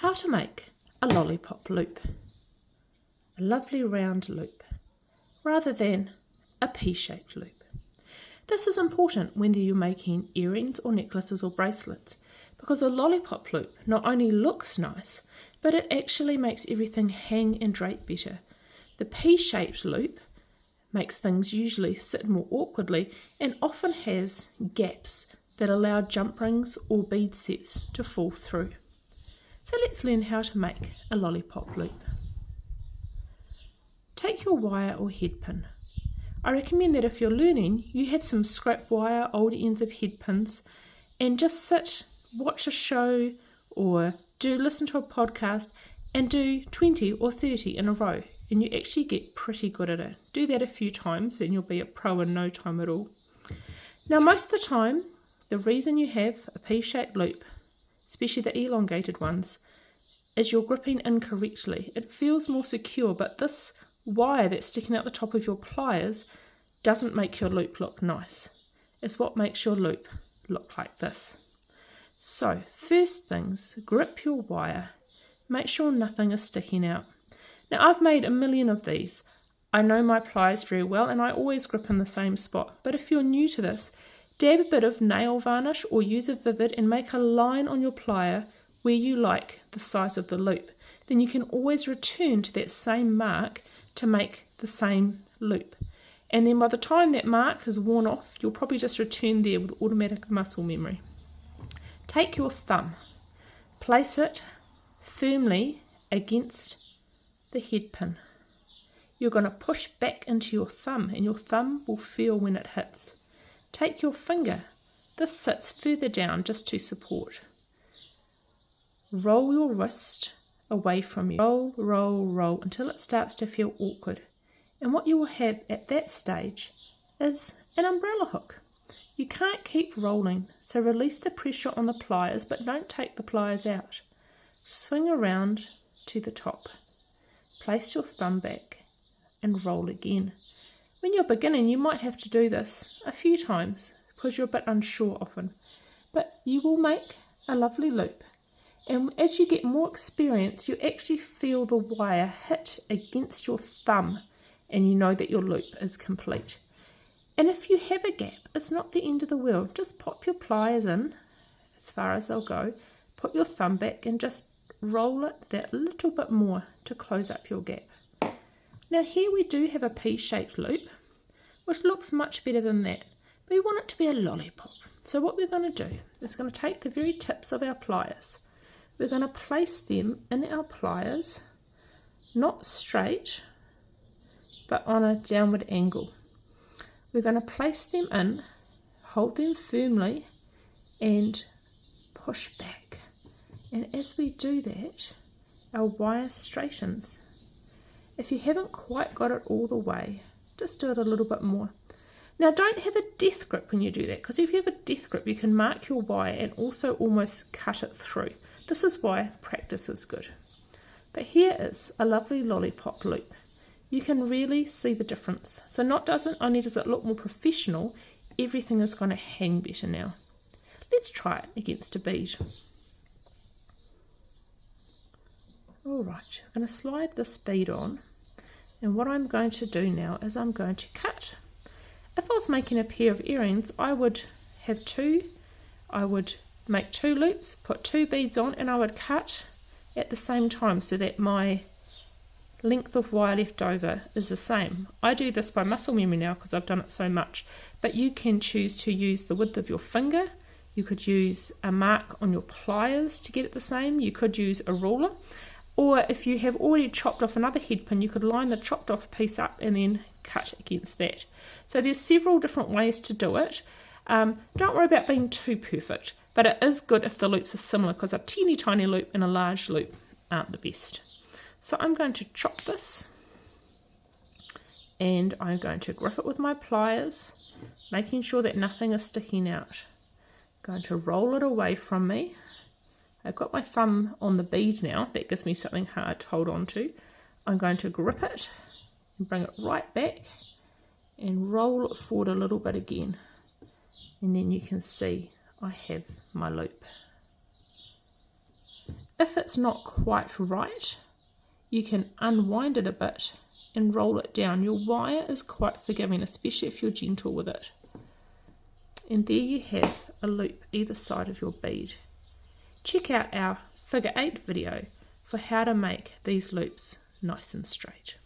How to make a lollipop loop, a lovely round loop, rather than a pea-shaped loop. This is important whether you're making earrings or necklaces or bracelets, because a lollipop loop not only looks nice, but it actually makes everything hang and drape better. The pea-shaped loop makes things usually sit more awkwardly and often has gaps that allow jump rings or bead sets to fall through. So let's learn how to make a lollipop loop. Take your wire or headpin. I recommend that if you're learning, you have some scrap wire, old ends of headpins, and just sit, watch a show, or listen to a podcast and do 20 or 30 in a row, and you actually get pretty good at it. Do that a few times and you'll be a pro in no time at all. Now most of the time, the reason you have a pea-shaped loop, especially the elongated ones, is you're gripping incorrectly. It feels more secure, but this wire that's sticking out the top of your pliers doesn't make your loop look nice. It's what makes your loop look like this. So first things, grip your wire. Make sure nothing is sticking out. Now I've made a million of these. I know my pliers very well and I always grip in the same spot. But if you're new to this, dab a bit of nail varnish or use a vivid and make a line on your plier where you like the size of the loop. Then you can always return to that same mark to make the same loop. And then by the time that mark is worn off, you'll probably just return there with automatic muscle memory. Take your thumb, place it firmly against the headpin. You're going to push back into your thumb and your thumb will feel when it hits. Take your finger, this sits further down just to support. Roll your wrist away from you. Roll, roll, roll until it starts to feel awkward. And what you will have at that stage is an umbrella hook. You can't keep rolling, so release the pressure on the pliers, but don't take the pliers out. Swing around to the top. Place your thumb back and roll again. When you're beginning, you might have to do this a few times because you're a bit unsure often, but you will make a lovely loop. And as you get more experience, you actually feel the wire hit against your thumb and you know that your loop is complete. And if you have a gap, it's not the end of the world. Just pop your pliers in as far as they'll go, put your thumb back and just roll it that little bit more to close up your gap. Now here we do have a pea-shaped loop, which looks much better than that. But we want it to be a lollipop. So what we're going to do is going to take the very tips of our pliers. We're going to place them in our pliers, not straight, but on a downward angle. We're going to place them in, hold them firmly, and push back. And as we do that, our wire straightens. If you haven't quite got it all the way, just do it a little bit more. Now don't have a death grip when you do that, because if you have a death grip, you can mark your wire and also almost cut it through. This is why practice is good. But here is a lovely lollipop loop. You can really see the difference. So not only does it look more professional, everything is going to hang better now. Let's try it against a bead. Alright, I'm going to slide this bead on, and what I'm going to do now is I'm going to cut. If I was making a pair of earrings, I would have two. I would make two loops, put two beads on, and I would cut at the same time so that my length of wire left over is the same. I do this by muscle memory now because I've done it so much, but you can choose to use the width of your finger. You could use a mark on your pliers to get it the same. You could use a ruler, or if you have already chopped off another headpin, you could line the chopped off piece up and then cut against that. So there's several different ways to do it. Don't worry about being too perfect, but it is good if the loops are similar, because a teeny tiny loop and a large loop aren't the best. So I'm going to chop this, and I'm going to grip it with my pliers, making sure that nothing is sticking out. I'm going to roll it away from me. I've got my thumb on the bead now. That gives me something hard to hold on to. I'm going to grip it and bring it right back and roll it forward a little bit again. And then you can see I have my loop. If it's not quite right, you can unwind it a bit and roll it down. Your wire is quite forgiving, especially if you're gentle with it. And there you have a loop either side of your bead. Check out our figure 8 video for how to make these loops nice and straight.